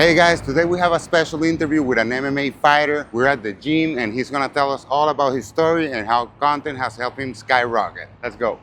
Hey guys, today we have a special interview with an MMA fighter. We're at the gym and he's gonna tell us all about his story and how content has helped him skyrocket. Let's go.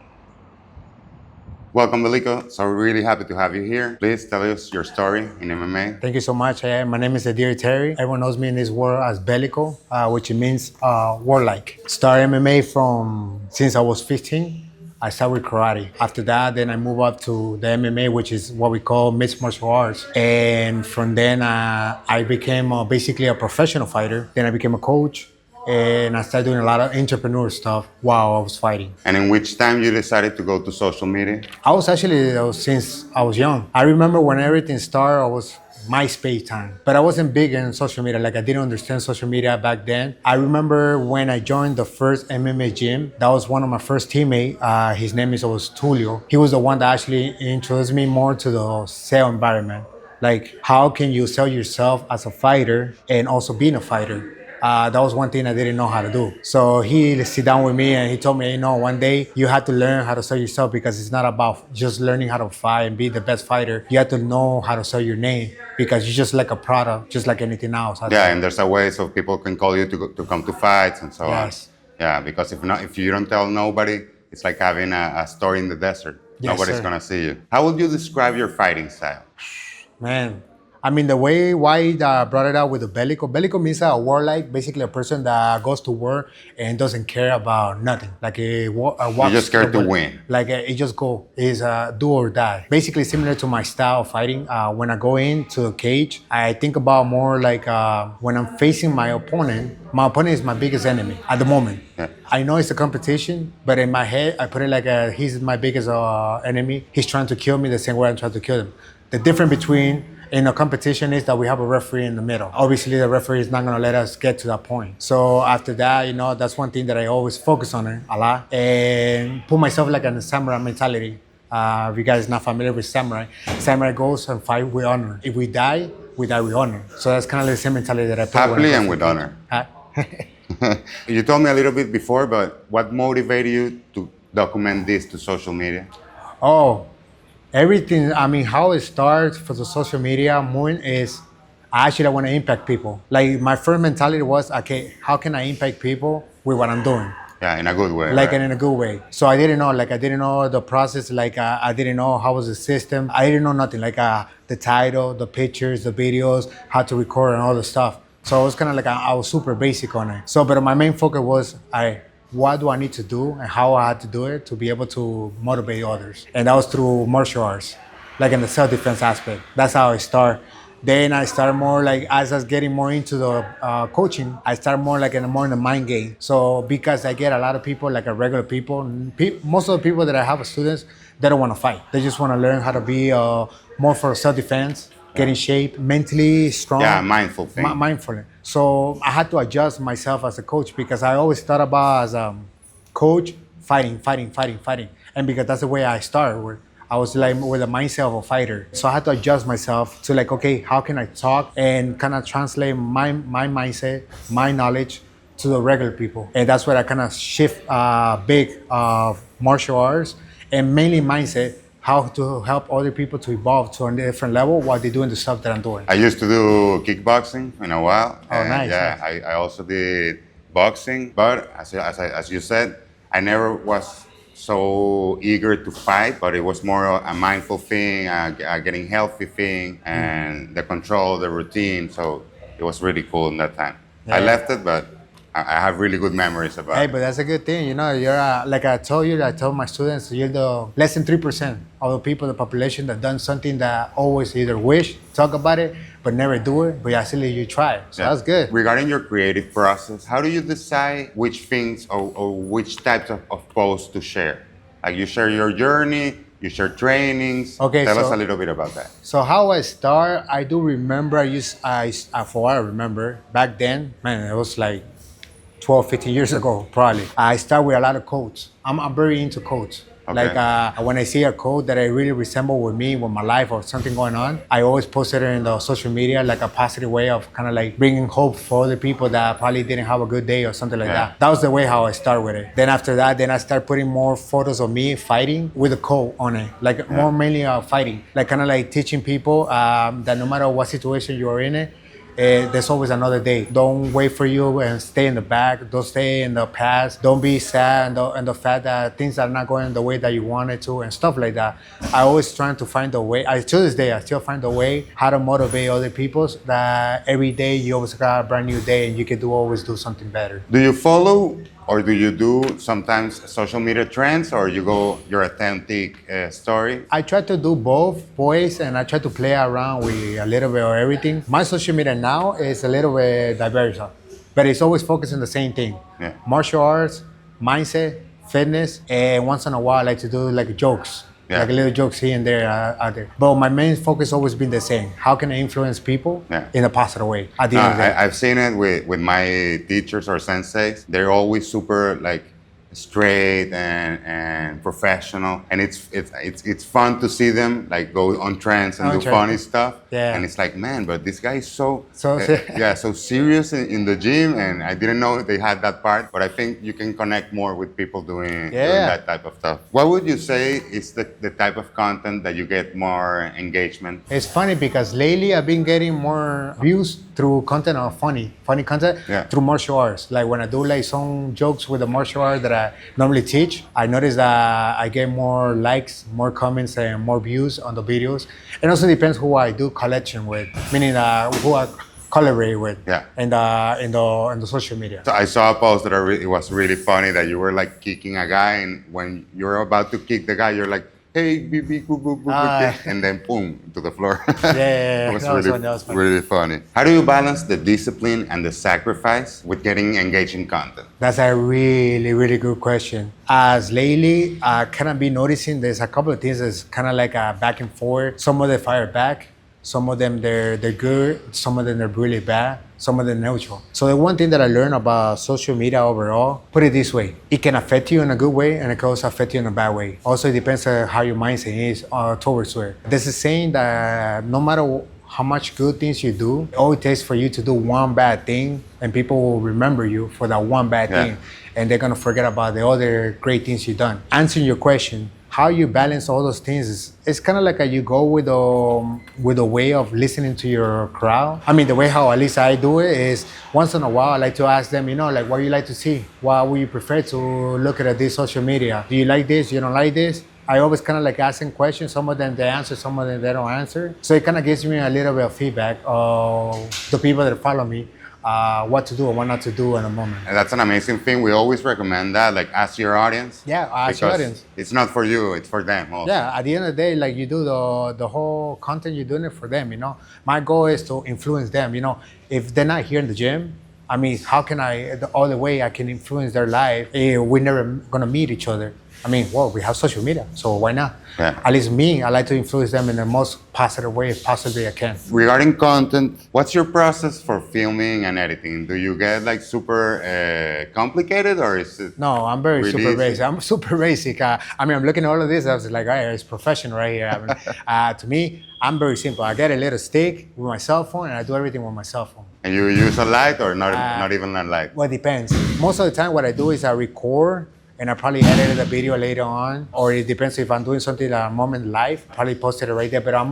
Welcome, Belico. So we're really happy to have you here. Please tell us your story in MMA. Thank you so much. My name is Edir Terry. Everyone knows me in this world as Belico, which means warlike. Started MMA from since I was 15. I started with karate. After that, then I moved up to the MMA, which is what we call mixed martial arts. And from then, I became basically a professional fighter. Then I became a coach. And I started doing a lot of entrepreneur stuff while I was fighting. And in which time you decided to go to social media? I was actually, since I was young. I remember when everything started, I was MySpace time. But I wasn't big in social media. Like I didn't understand social media back then. I remember when I joined the first MMA gym, that was one of my first teammates. His name was Tulio. He was the one that actually introduced me more to the sale environment. Like how can you sell yourself as a fighter and also being a fighter? That was one thing I didn't know how to do. So he sit down with me and he told me, one day you have to learn how to sell yourself because it's not about just learning how to fight and be the best fighter. You have to know how to sell your name because you're just like a product, just like anything else. Yeah, and there's a way so people can call you to come to fights and so Yes. on. Yeah, because if you don't tell nobody, it's like having a story in the desert. Yes, Nobody's sir. gonna see you. How would you describe your fighting style? Man, I mean, the way why I brought it out with the Belico. Belico means a warlike, basically a person that goes to war and doesn't care about nothing. Like a walks. You just care to win. Like it just go is do or die. Basically similar to my style of fighting. When I go into a cage, I think about more like when I'm facing my opponent. My opponent is my biggest enemy at the moment. Yeah. I know it's a competition, but in my head, I put it like he's my biggest enemy. He's trying to kill me the same way I'm trying to kill him. The difference between in a competition is that we have a referee in the middle. Obviously, the referee is not going to let us get to that point. So after that, that's one thing that I always focus on it a lot and put myself like in a samurai mentality. If you guys not familiar with samurai goes and fight with honor. If we die with honor. So that's kind of the same mentality that I put. Happily and with honor. Huh? You told me a little bit before, but what motivated you to document this to social media? Oh, everything, I mean, how it starts for the social media movement is I want to impact people. Like my first mentality was, okay, how can I impact people with what I'm doing? Yeah, in a good way. Like right? in a good way. So I didn't know the process. Like I didn't know how was the system. I didn't know nothing. Like the title, the pictures, the videos, how to record and all the stuff. So it was kind of like I was super basic on it. So, but my main focus was what do I need to do and how I had to do it to be able to motivate others. And that was through martial arts, like in the self-defense aspect. That's how I start. Then I started more like, as I was getting more into the coaching, I started more like more in the mind game. So because I get a lot of people, like a regular people, most of the people that I have as students, they don't want to fight. They just want to learn how to be more for self-defense, get in shape, mentally strong. Yeah, mindful thing. Mindful. So I had to adjust myself as a coach because I always thought about as a coach, fighting. And because that's the way I started with. I was like with the mindset of a fighter. So I had to adjust myself to like, okay, how can I talk and kind of translate my mindset, my knowledge to the regular people. And that's where I kind of shift big martial arts and mainly mindset, how to help other people to evolve to a different level while they're doing the stuff that I'm doing. I used to do kickboxing in a while. Oh, nice. Yeah, I also did boxing. But as you said, I never was so eager to fight, but it was more a mindful thing, a getting healthy thing, and the control, the routine. So it was really cool in that time. I Yeah. left it, but I have really good memories about Hey, it. but that's a good thing. You're like I told my students, you're the less than 3% of the people, the population that done something that always either wish, talk about it, but never do it. But actually, you try. So Yeah. that's good. Regarding your creative process, how do you decide which things or which types of posts to share? Like you share your journey, you share trainings. Okay, Tell us so- a little bit about that. So how I start, I do remember. For what I remember back then, man, it was like 12, 15 years ago, probably. I start with a lot of quotes. I'm very into quotes. Like when I see a quote that I really resemble with me, with my life or something going on, I always post it in the social media like a positive way of kind of like bringing hope for other people that probably didn't have a good day or something like that. That was the way how I start with it. Then after that, then I start putting more photos of me fighting with a quote on it, like more mainly fighting, like kind of like teaching people that no matter what situation you're in it, there's always another day. Don't wait for you and stay in the back. Don't stay in the past. Don't be sad and the fact that things are not going the way that you wanted to and stuff like that. I always trying to find a way. To this day, I still find a way how to motivate other people that every day you always got a brand new day and you can always do something better. Do you follow or do you do sometimes social media trends or you go your authentic story? I try to do both ways and I try to play around with a little bit of everything. My social media now is a little bit diverse, but it's always focused on the same thing. Yeah. Martial arts, mindset, fitness, and once in a while I like to do like jokes. Yeah. Like little jokes here and there out there. But my main focus always been the same. How can I influence people in a positive way at the end of the day? I've seen it with my teachers or senseis. They're always super like straight and professional, and it's fun to see them like go on trends and do funny stuff. Yeah. And it's like, man, but this guy is so So serious in the gym, and I didn't know they had that part. But I think you can connect more with people doing that type of stuff. What would you say is the type of content that you get more engagement? It's funny because lately I've been getting more views through content of funny content through martial arts. Like when I do like some jokes with the martial art that I normally teach, I notice that I get more likes, more comments, and more views on the videos. It also depends who I do collection with, meaning who I collaborate with in the social media. So I saw a post that it was really funny that you were like kicking a guy, and when you're about to kick the guy, you're like, hey, beep, beep, boop, boop, boop, and then boom, to the floor. Yeah, It was really funny. How do you balance the discipline and the sacrifice with getting engaging content? That's a really, really good question. As lately, I kind of been noticing there's a couple of things that's kind of like a back and forth. Some of them fire back. Some of them, they're good. Some of them, they're really bad. Some of them neutral. So the one thing that I learned about social media overall, put it this way, it can affect you in a good way and it can also affect you in a bad way. Also, it depends on how your mindset is towards it. There's a saying that no matter how much good things you do, all it takes for you to do one bad thing and people will remember you for that one bad thing and they're gonna forget about the other great things you've done. Answering your question, how you balance all those things it's kind of like you go with a way of listening to your crowd. I mean, the way how at least I do it is once in a while I like to ask them, like what you like to see? What would you prefer to look at this social media? Do you like this? You don't like this? I always kind of like asking questions. Some of them they answer, some of them they don't answer. So it kind of gives me a little bit of feedback of the people that follow me. What to do and what not to do in a moment. And that's an amazing thing. We always recommend that, like ask your audience. Yeah, ask your audience. It's not for you, it's for them also. Yeah, at the end of the day, like you do the whole content, you're doing it for them, My goal is to influence them, If they're not here in the gym, I mean, how can the other way I can influence their life? We're never gonna meet each other. I mean, well, we have social media, so why not? Yeah. At least me, I like to influence them in the most positive way possibly I can. Regarding content, what's your process for filming and editing? Do you get like super complicated or is it? No, I'm very super easy? basic. I'm super basic. I mean, I'm looking at all of this. I was like, it's professional right here. I mean, to me, I'm very simple. I get a little stick with my cell phone and I do everything with my cell phone. And you use a light or not even a light? Well, it depends. Most of the time, what I do is I record and I probably edit the video later on, or it depends if I'm doing something at a moment live, probably posted it right there. But I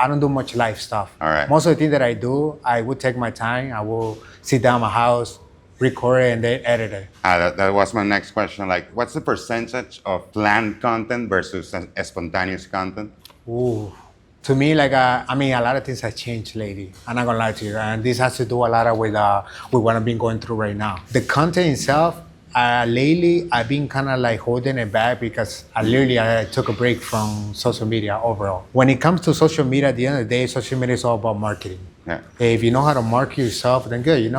don't do much live stuff. All right. Most of the things that I do, I would take my time. I will sit down in my house, record it, and then edit it. That was my next question. Like, what's the percentage of planned content versus spontaneous content? Ooh. To me, like, I mean, a lot of things have changed lately. I'm not gonna lie to you. And this has to do a lot with what I've been going through right now. The content itself, lately, I've been kind of like holding it back because I took a break from social media overall. When it comes to social media, at the end of the day, social media is all about marketing. Yeah. If you know how to market yourself, then good,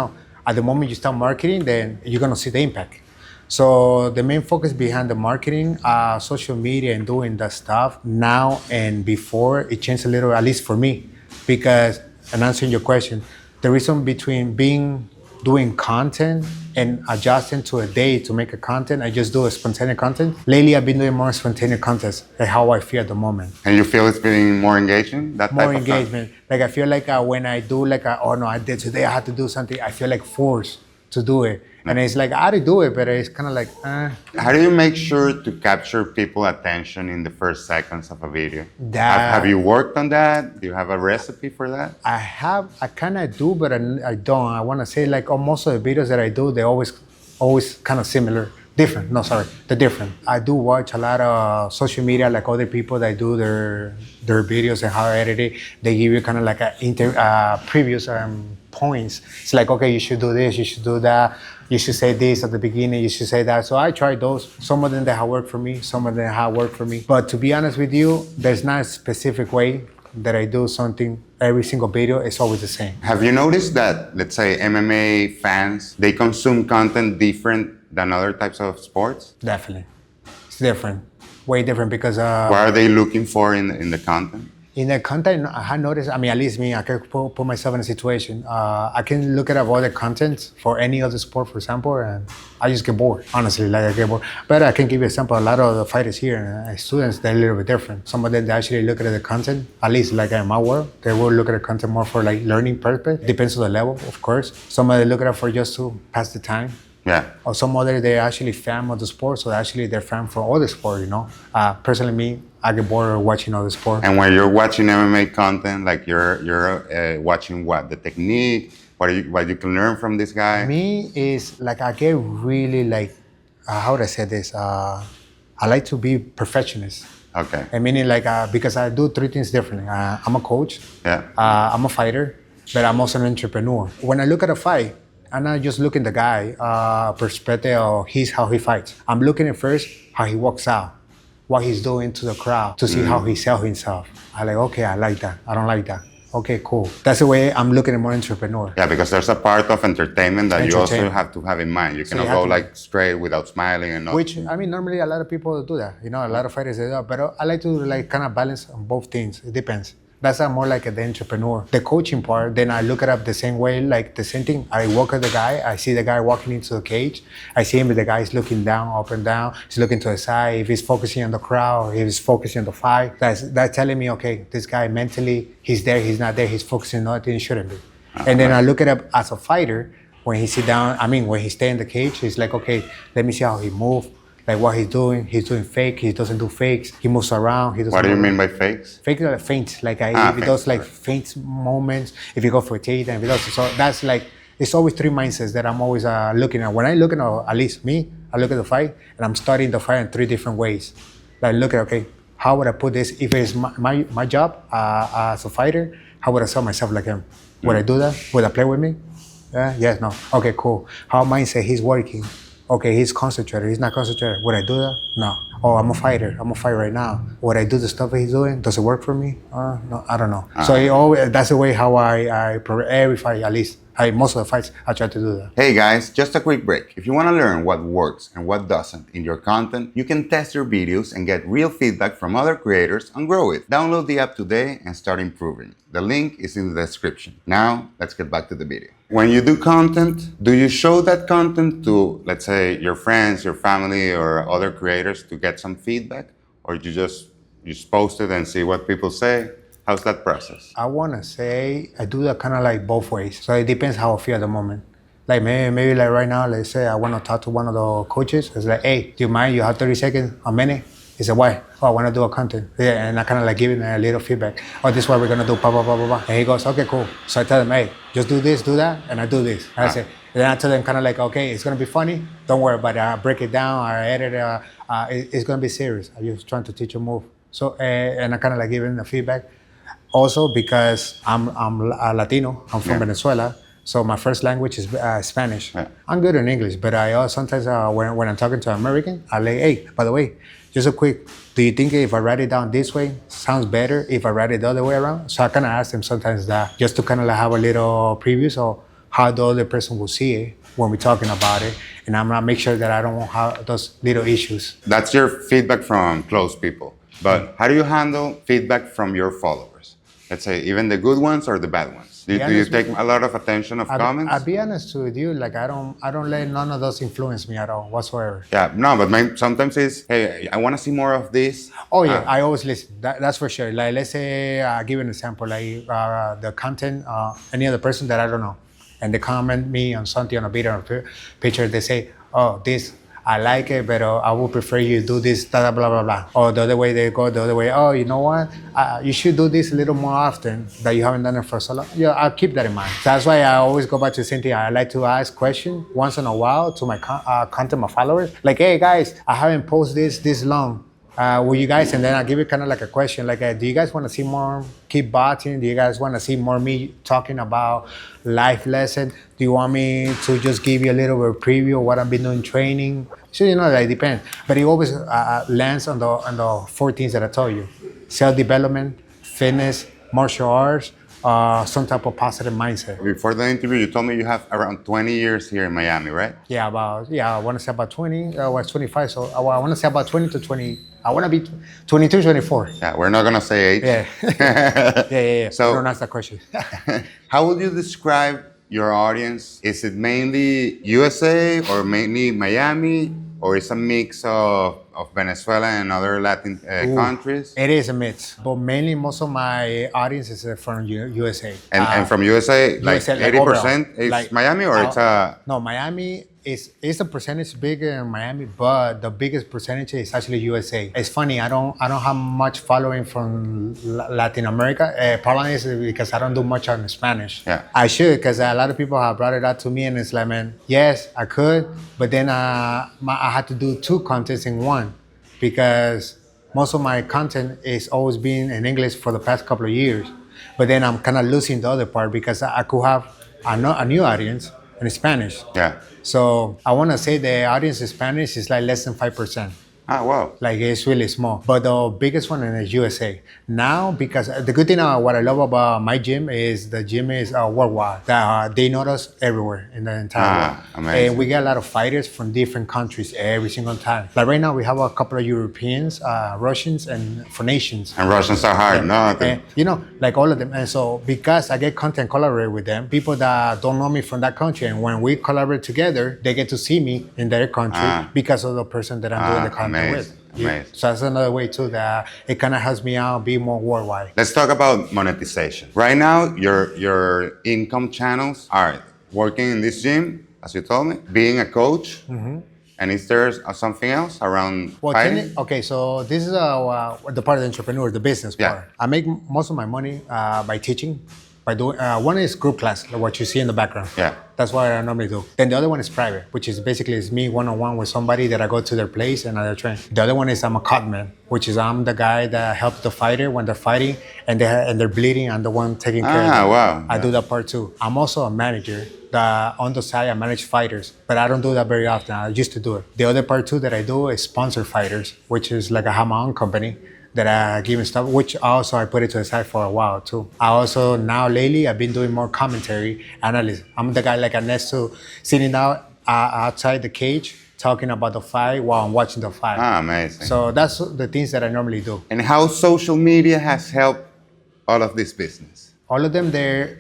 At the moment you start marketing, then you're gonna see the impact. So the main focus behind the marketing, social media and doing that stuff now and before, it changed a little, at least for me. Because, and answering your question, the reason between being doing content and adjusting to a day to make a content. I just do a spontaneous content. Lately, I've been doing more spontaneous content, like how I feel at the moment. And you feel it's been more engaging, that More type of engagement. Like I feel like when I do like, oh no, I did today, I had to do something. I feel like forced to do it. And it's like, I had to do it, but it's kind of like, How do you make sure to capture people's attention in the first seconds of a video? That- Have you worked on that? Do you have a recipe for that? I kind of do, but I don't. I want to say like most of the videos that I do, they're always kind of similar. Different. No, sorry, they're different. I do watch a lot of social media, like other people that do their videos and how I edit it. They give you kind of like previous points. It's like, okay, you should do this, you should do that. You should say this at the beginning, you should say that. So I tried those. Some of them that have worked for me, some of them have worked for me. But to be honest with you, there's not a specific way that I do something. Every single video is always the same. Have you noticed that, let's say, MMA fans, they consume content different than other types of sports? Definitely. It's different. Way different because What are they looking for in the content? in the content, I had noticed, I mean, at least me, I can put myself in a situation. I can look at other content for any other sport, for example, and I just get bored, honestly, like I get bored. But I can give you an example. A lot of the fighters here, students, they're a little bit different. Some of them, they actually look at the content, at least like in my world, they will look at the content more for like learning purpose. Depends on the level, of course. Some of them look at it for just to pass the time. Yeah. Or some others, they're actually fan of the sport, so actually they're fan for all the sport, you know. Personally, me, I get bored of watching all the sport. And when you're watching MMA content, like you're watching what? The technique? What you can learn from this guy? Me is like, I get really like, how would I say this? I like to be perfectionist. Okay. I mean, like, because I do three things differently. I'm a coach, Yeah. I'm a fighter, but I'm also an entrepreneur. When I look at a fight, I'm not just looking at the guy perspective of how he fights. I'm looking at first how he walks out, what he's doing to the crowd, to see how he sells himself. I like, okay, I like that. I don't like that. Okay, cool. That's the way I'm looking at more entrepreneur. Yeah, because there's a part of entertainment that you also Entertainment. have to have in mind. You you cannot have go to- like straight without smiling and not. Which, I mean, normally a lot of people do that. You know, a lot of fighters do that. But I like to like kind of balance on both things. It depends. That's more like the entrepreneur. The coaching part, then I look it up the same way, like the same thing. I walk at the guy, I see the guy walking into the cage. I see him, the guy is looking down, up and down. He's looking to the side. If he's focusing on the crowd, if he's focusing on the fight, that's telling me, okay, this guy mentally, he's there, he's not there, he's focusing on it, he shouldn't be. And then I look it up as a fighter, when he sit down, I mean, when he stay in the cage, he's like, okay, let me see how he move. Like what he's doing fake, he doesn't do fakes, he moves around, he doesn't What do you move- mean by fakes? Fake like faints, like if he faints, does like right. faint moments, if you go for a takedown, if he does, so that's like, it's always three mindsets that I'm always looking at. When I look at, at least me, I look at the fight and I'm studying the fight in three different ways. Like look at, okay, how would I put this, if it's my job as a fighter, how would I sell myself like him? Would I do that? Would I play with me? Yeah, yes, no. Okay, cool. How mindset he's working. Okay, he's concentrated, he's not concentrated. Would I do that? No. Oh, I'm a fighter. I'm a fight right now. Would I do the stuff that he's doing? Does it work for me? No, I don't know. So it always, that's the way how I every fight, at least most of the fights, I try to do that. Hey guys, just a quick break. If you want to learn what works and what doesn't in your content, you can test your videos and get real feedback from other creators on Growith. Download the app today and start improving. The link is in the description. Now, let's get back to the video. When you do content, do you show that content to, let's say, your friends, your family, or other creators to get some feedback? Or you just post it and see what people say? How's that process? I want to say I do that kind of like both ways. So it depends how I feel at the moment. Like maybe like right now, let's say I want to talk to one of the coaches. It's like, hey, do you mind? You have 30 seconds, a minute? He said, why? Oh, I want to do a content. Yeah, and I kind of like give him a little feedback. Oh, this is what we're going to do, blah, blah, blah, blah, blah. And he goes, okay, cool. So I tell him, hey, just do this, do that, and I do this. And I say, and then I tell them kind of like, okay, it's going to be funny. Don't worry about it. I break it down, I edit it. It's going to be serious. I'm just trying to teach a move. So, and I kind of like give him the feedback. Also, because I'm a Latino, I'm from Venezuela, so my first language is Spanish. Yeah. I'm good in English, but I sometimes when I'm talking to an American, I like, hey, by the way, just a quick, do you think if I write it down this way, sounds better if I write it the other way around? So I kind of ask them sometimes that, just to kind of like have a little preview of how the other person will see it when we're talking about it, and I'm gonna make sure that I don't have those little issues. That's your feedback from close people. But how do you handle feedback from your followers? Let's say even the good ones or the bad ones. Do you take a lot of attention of comments? I'll be honest with you, like I don't let none of those influence me at all whatsoever. Yeah, no, but sometimes it's, hey, I want to see more of this. Oh yeah, I always listen. That's for sure. Like let's say, give an example, like the content, any other person that I don't know, and they comment me on something on a video or picture. They say, oh, this I like it, but I would prefer you do this, blah blah blah blah. Or the other way, they go the other way. Oh, you know what? You should do this a little more often. That you haven't done it for so long. Yeah, I'll keep that in mind. So that's why I always go back to the same thing. I like to ask questions once in a while to my content, my followers. Like, hey guys, I haven't posted this long. Will you guys, and then I'll give you kind of like a question, like, do you guys want to see more kickboxing? Do you guys want to see more me talking about life lesson? Do you want me to just give you a little bit of preview of what I've been doing training? So, you know, that depends. But it always lands on the four things that I told you. Self-development, fitness, martial arts, some type of positive mindset. Before the interview, you told me you have around 20 years here in Miami, right? Yeah, I want to say about 20. I was 25, so I want to say about 20 to 20. I want to be 22, 24. Yeah, we're not going to say age. Yeah. yeah. So, don't ask that question. how would you describe your audience? Is it mainly USA or mainly Miami? Or is a mix of Venezuela and other Latin countries? It is a mix, but mainly most of my audience is from USA. And from USA, like USA, 80% is like, Miami, or it's a... No, Miami is a percentage bigger in Miami, but the biggest percentage is actually USA. It's funny, I don't have much following from Latin America. Problem is because I don't do much on Spanish. Yeah. I should, because a lot of people have brought it up to me, and it's like, man, yes, I could, but then I had to do two contents in one, because most of my content is always been in English for the past couple of years. But then I'm kind of losing the other part, because I could have a new audience in Spanish. Yeah. So I want to say the audience in Spanish is like less than 5%. Ah, wow. Like it's really small. But the biggest one is USA. Now, because the good thing, what I love about my gym is the gym is worldwide. They know us everywhere in the entire world. Amazing. And we get a lot of fighters from different countries every single time. Like right now, we have a couple of Europeans, Russians, and from Asians. And Russians are hard, no? And, you know, like all of them. And so because I get content collaborate with them, people that don't know me from that country, and when we collaborate together, they get to see me in their country because of the person that I'm doing the content with. Amazing. So that's another way too, that it kind of helps me out be more worldwide. Let's talk about monetization. Right now, your income channels are working in this gym, as you told me, being a coach, and is there something else around fighting? Okay, so this is the part of the entrepreneur, the business part. I make most of my money by teaching. By doing, one is group class, like what you see in the background. Yeah. That's what I normally do. Then the other one is private, which is basically is me one-on-one with somebody that I go to their place and I train. The other one is I'm a cutman, which is I'm the guy that helps the fighter when they're fighting and they're bleeding. I'm the one taking care of them. Wow. I do that part too. I'm also a manager. On the side, I manage fighters, but I don't do that very often. I used to do it. The other part too that I do is sponsor fighters, which is like I have my own company that I give stuff, which also I put it to the side for a while too. I also now lately I've been doing more commentary analysis. I'm the guy like Ernesto sitting out outside the cage talking about the fight while I'm watching the fight. Amazing. So that's the things that I normally do. And how social media has helped all of this business? All of them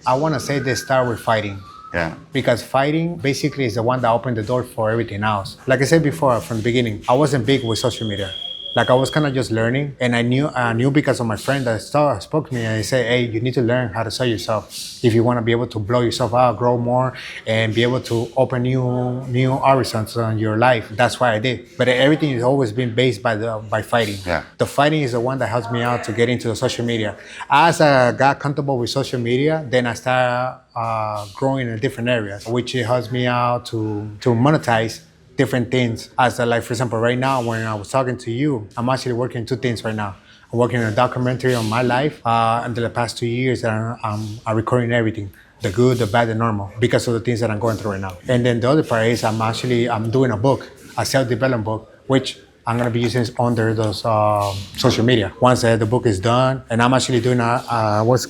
I want to say they start with fighting. Yeah. Because fighting basically is the one that opened the door for everything else. Like I said before, from the beginning, I wasn't big with social media. Like I was kind of just learning, and I knew because of my friend that spoke to me, and he said, hey, you need to learn how to sell yourself if you want to be able to blow yourself out, grow more, and be able to open new horizons on your life. That's why I did. But everything has always been based by fighting. Yeah. The fighting is the one that helps me out to get into the social media. As I got comfortable with social media, then I started growing in different areas, which helps me out to monetize different things. As like, for example, right now when I was talking to you, I'm actually working two things right now. I'm working on a documentary on my life. And the past 2 years, I'm recording everything, the good, the bad, the normal, because of the things that I'm going through right now. And then the other part is I'm doing a book, a self-development book, which I'm gonna be using under those social media. Once the book is done, and I'm actually doing articles.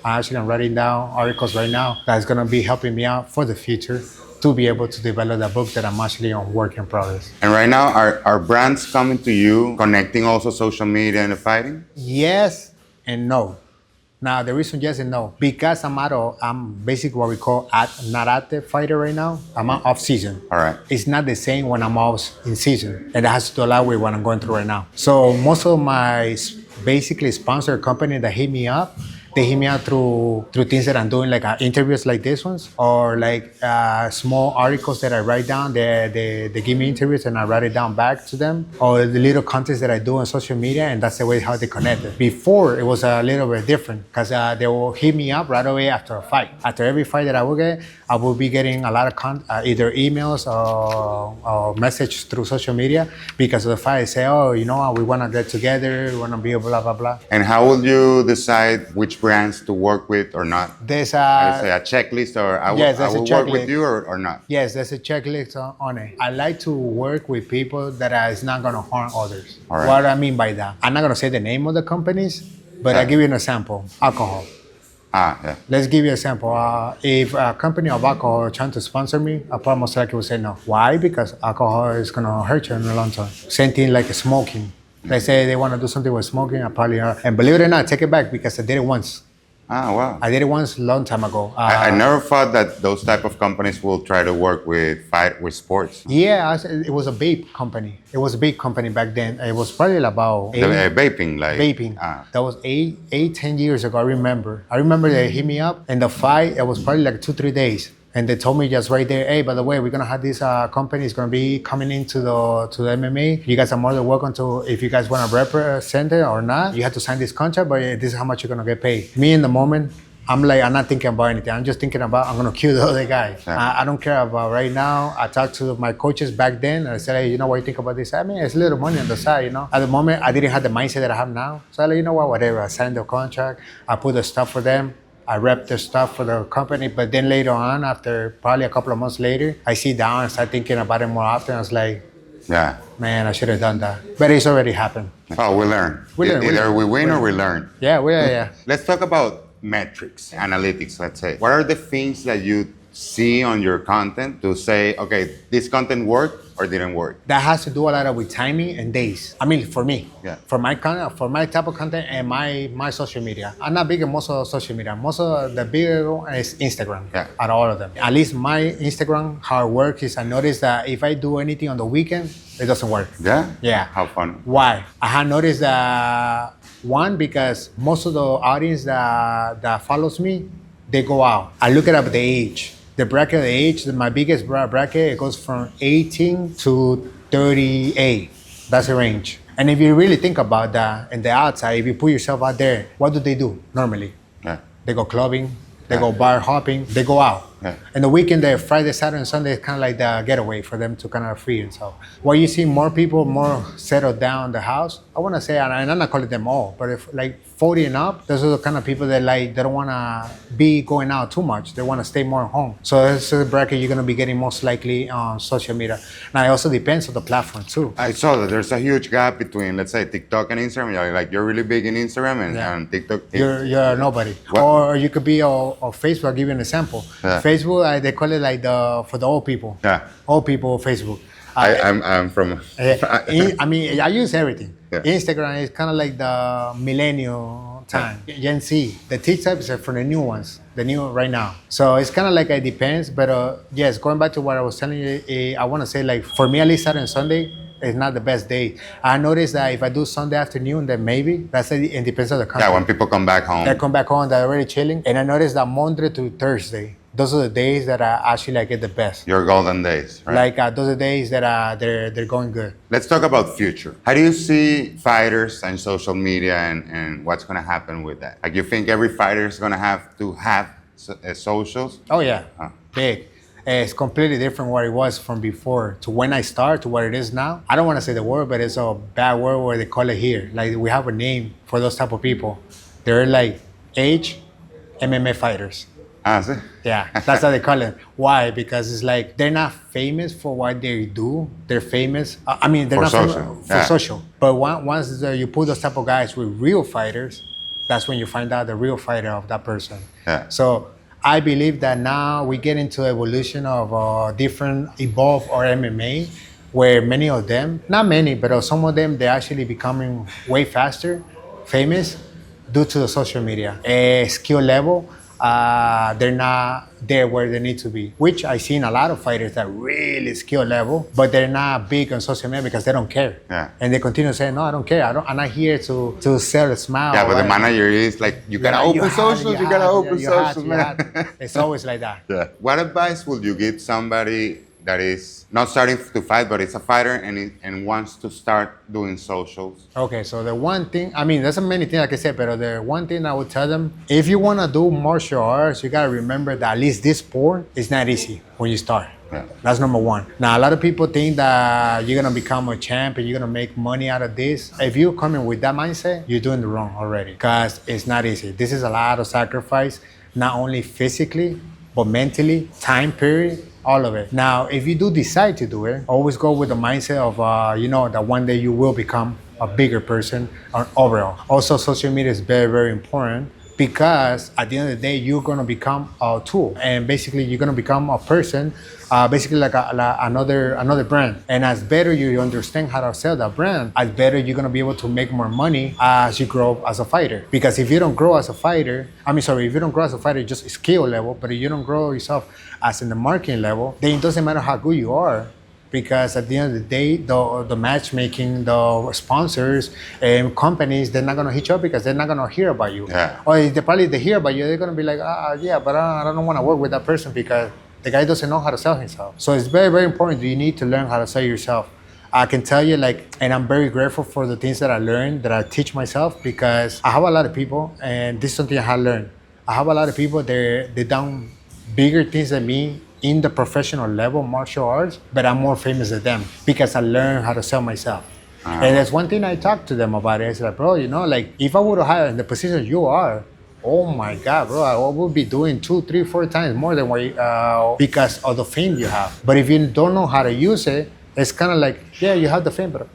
I'm writing down articles right now that's gonna be helping me out for the future to be able to develop that book that I'm actually on work in progress. And right now, are brands coming to you, connecting also social media and the fighting? Yes and no. Now, the reason yes and no, because I'm basically what we call not active fighter right now. I'm off season. All right. It's not the same when I'm off in season. And that has to do a lot with what I'm going through right now. So most of my basically sponsor company that hit me up, they hit me out through things that I'm doing, like interviews like this ones, or like small articles that I write down. They give me interviews and I write it down back to them, or the little contests that I do on social media, and that's the way how they connected. Before it was a little bit different because they will hit me up right away after a fight. After every fight that I will get, I will be getting a lot of either emails or messages through social media because of the fight. They say, oh, you know, we want to get together, we want to be a blah blah blah. And how will you decide which brands to work with or not? There's I say a checklist, or I will work with you or not? Yes, there's a checklist on it. I like to work with people that is not going to harm others. All right. What do I mean by that? I'm not going to say the name of the companies, but I'll give you an example. Alcohol. Yeah. Let's give you an example. If a company of alcohol is trying to sponsor me, I probably most likely would say no. Why? Because alcohol is going to hurt you in the long term. Same thing like smoking. They say they want to do something with smoking, I probably and believe it or not, take it back because I did it once. Wow. I did it once a long time ago. I never thought that those type of companies will try to work with sports. Yeah, it was a vape company. It was a big company back then. It was probably about Vaping, like vaping. That was 10 years ago. I remember they hit me up, and the fight, it was probably like 2-3 days. And they told me just right there, hey, by the way, we're gonna have this company is gonna be coming into the MMA. You guys are more than welcome to, if you guys wanna represent it or not, you have to sign this contract, but this is how much you're gonna get paid. Me in the moment, I'm not thinking about anything. I'm just thinking about, I'm gonna kill the other guy. Yeah. I don't care about right now. I talked to my coaches back then, and I said, hey, you know what you think about this? I mean, it's a little money on the side, you know. At the moment, I didn't have the mindset that I have now. So I like, you know what, whatever. I signed the contract. I put the stuff for them. I rep the stuff for the company, but then later on, after probably a couple of months later, I sit down and start thinking about it more often. I was like, yeah, man, I should have done that. But it's already happened. Oh, we learn. Either we win or we learn. Yeah. Let's talk about metrics, analytics, let's say. What are the things that you see on your content to say, okay, this content worked or didn't work? That has to do a lot with timing and days. I mean, for me, for my content, for my type of content and my social media. I'm not big in most of social media. Most of the bigger one is Instagram. Out of all of them. At least my Instagram, how it works is I notice that if I do anything on the weekend, it doesn't work. Yeah. How fun. Why? I have noticed that one, because most of the audience that follows me, they go out. I look at the age. The bracket of the age, my biggest bracket, it goes from 18 to 38. That's the range. And if you really think about that, in the outside, if you put yourself out there, what do they do normally? They go clubbing, they go bar hopping, they go out. And the weekend, the Friday, Saturday, and Sunday is kind of like the getaway for them to kind of free themselves. While you see more people more settled down in the house, I want to say, and I'm not calling them all, but if like 40 and up, those are the kind of people that like, they don't want to be going out too much. They want to stay more at home. So that's the bracket you're going to be getting most likely on social media. Now, it also depends on the platform too. I saw that there's a huge gap between, let's say, TikTok and Instagram. You're really big in Instagram and TikTok. You're nobody. What? Or you could be on Facebook. I'll give you an example. Facebook, they call it like for the old people. Old people Facebook. I'm from. I use everything. Instagram is kind of like the millennial time. Gen Z. The TikTok is for the new ones, the new right now. So it's kind of like it depends. But yes, going back to what I was telling you, I want to say like for me at least Saturday and Sunday is not the best day. I noticed that if I do Sunday afternoon, then maybe it depends on the country. Yeah, when people come back home. They come back home, they're already chilling. And I noticed that Monday to Thursday, those are the days that I actually get the best. Your golden days, right? Like those are the days that they're going good. Let's talk about future. How do you see fighters and social media and what's going to happen with that? Like, you think every fighter is going to have socials? Oh yeah, big. It's completely different what it was from before to when I started to what it is now. I don't want to say the word, but it's a bad word where they call it here. Like, we have a name for those type of people. They're like age MMA fighters. See? Yeah, that's how they call it. Why? Because it's like they're not famous for what they do. They're famous. They're for not social. famous for social. But once you put those type of guys with real fighters, that's when you find out the real fighter of that person. So I believe that now we get into evolution of different evolve or MMA, where many of them, not many, but some of them, they're actually becoming way faster, famous, due to the social media. Skill level, they're not there where they need to be, which I've seen a lot of fighters that really skill level, but they're not big on social media because they don't care. Yeah. And they continue saying, no, I don't care. I'm not here to sell a smile. Yeah, but the right? manager is like, you gotta open socials, you gotta open socials, man. It's always like that. Yeah. What advice would you give somebody that is not starting to fight, but is a fighter and wants to start doing socials? Okay, so the one thing, I mean, there's so many things like I said, but the one thing I would tell them, if you want to do martial arts, you got to remember that at least this sport is not easy when you start. Yeah. That's number one. Now, a lot of people think that you're going to become a champ and you're going to make money out of this. If you're coming with that mindset, you're doing it wrong already because it's not easy. This is a lot of sacrifice, not only physically, but mentally, time period, all of it. Now, if you do decide to do it, always go with the mindset of, that one day you will become a bigger person overall. Also, social media is very, very important because at the end of the day, you're gonna become a tool, and basically you're gonna become a person, basically like another brand. And as better you understand how to sell that brand, as better you're gonna be able to make more money as you grow as a fighter. Because if you don't grow as a fighter, if you don't grow as a fighter, just skill level, but if you don't grow yourself as in the marketing level, then it doesn't matter how good you are. Because at the end of the day, the matchmaking, the sponsors and companies, they're not gonna hit you up because they're not gonna hear about you. Yeah. Or if they hear about you, they're gonna be like, yeah, but I don't wanna work with that person because the guy doesn't know how to sell himself. So it's very, very important that you need to learn how to sell yourself. I can tell you, and I'm very grateful for the things that I learned, that I teach myself, because I have a lot of people, and this is something I have learned. I have a lot of people, they done bigger things than me in the professional level, martial arts, but I'm more famous than them because I learned how to sell myself. And that's one thing I talked to them about it. I said, like, bro, if I would have had in the position you are, oh my God, bro, I would be doing 2, 3, 4 times more than what because of the fame you have. But if you don't know how to use it, it's kind of like, yeah, you have the fame, but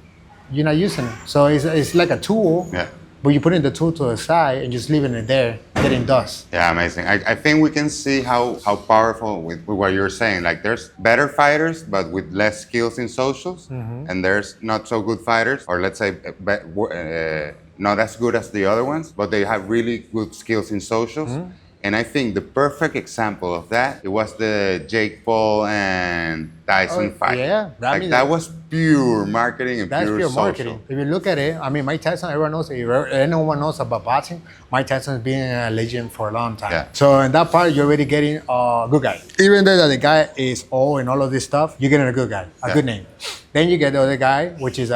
you're not using it. So it's like a tool. Yeah. But you put in the tool to the side and just leaving it there, getting dust. Yeah, amazing. I think we can see how powerful with what you're saying. Like, there's better fighters, but with less skills in socials, and there's not so good fighters, or let's say not as good as the other ones, but they have really good skills in socials. And I think the perfect example of that, it was the Jake Paul and Tyson fight. Yeah, that was pure marketing and that's pure social. marketing. If you look at it, Mike Tyson, everyone knows, if anyone knows about boxing, Mike Tyson's been a legend for a long time. Yeah. So in that part, you're already getting a good guy. Even though the guy is old and all of this stuff, you're getting a good guy, a good name. Then you get the other guy, which is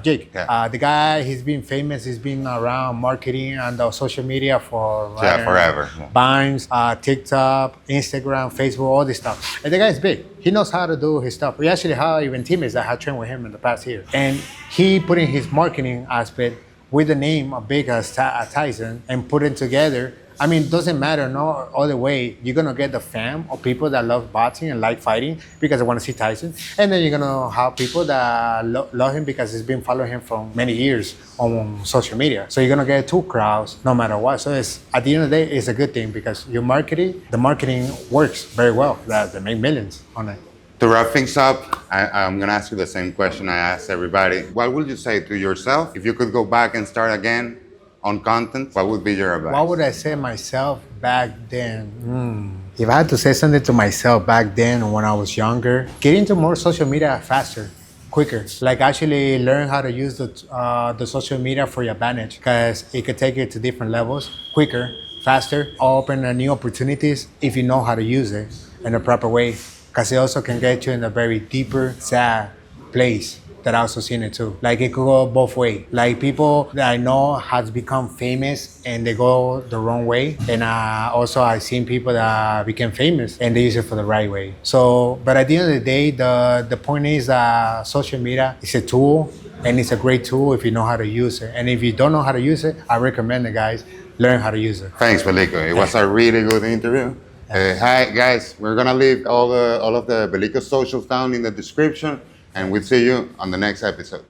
Jake. Yeah. The guy, he's been famous, he's been around marketing and social media for forever. Vines, TikTok, Instagram, Facebook, all this stuff. And the guy's big. He knows how to do his stuff. We actually have even teammates that have trained with him in the past year. And he put in his marketing aspect with the name of big as Tyson and put it together. It doesn't matter, no other way. You're gonna get the fam of people that love boxing and like fighting because they want to see Tyson. And then you're gonna have people that love him because he's been following him for many years on social media. So you're gonna get 2 crowds no matter what. So at the end of the day, it's a good thing because the marketing works very well. They make millions on it. To wrap things up, I'm gonna ask you the same question I asked everybody. What would you say to yourself if you could go back and start again on content? What would be your advice? What would I say myself back then? If I had to say something to myself back then when I was younger, get into more social media faster, quicker. Like actually learn how to use the social media for your advantage because it could take you to different levels quicker, faster, open new opportunities if you know how to use it in a proper way. Because it also can get you in a very deeper, sad place that I also seen it too. Like it could go both ways. Like people that I know has become famous and they go the wrong way. And also I've seen people that became famous and they use it for the right way. So, but at the end of the day, the point is that social media is a tool and it's a great tool if you know how to use it. And if you don't know how to use it, I recommend the guys learn how to use it. Thanks, Belico. It was a really good interview. Hi guys, we're gonna leave all of the Belico socials down in the description, and we'll see you on the next episode.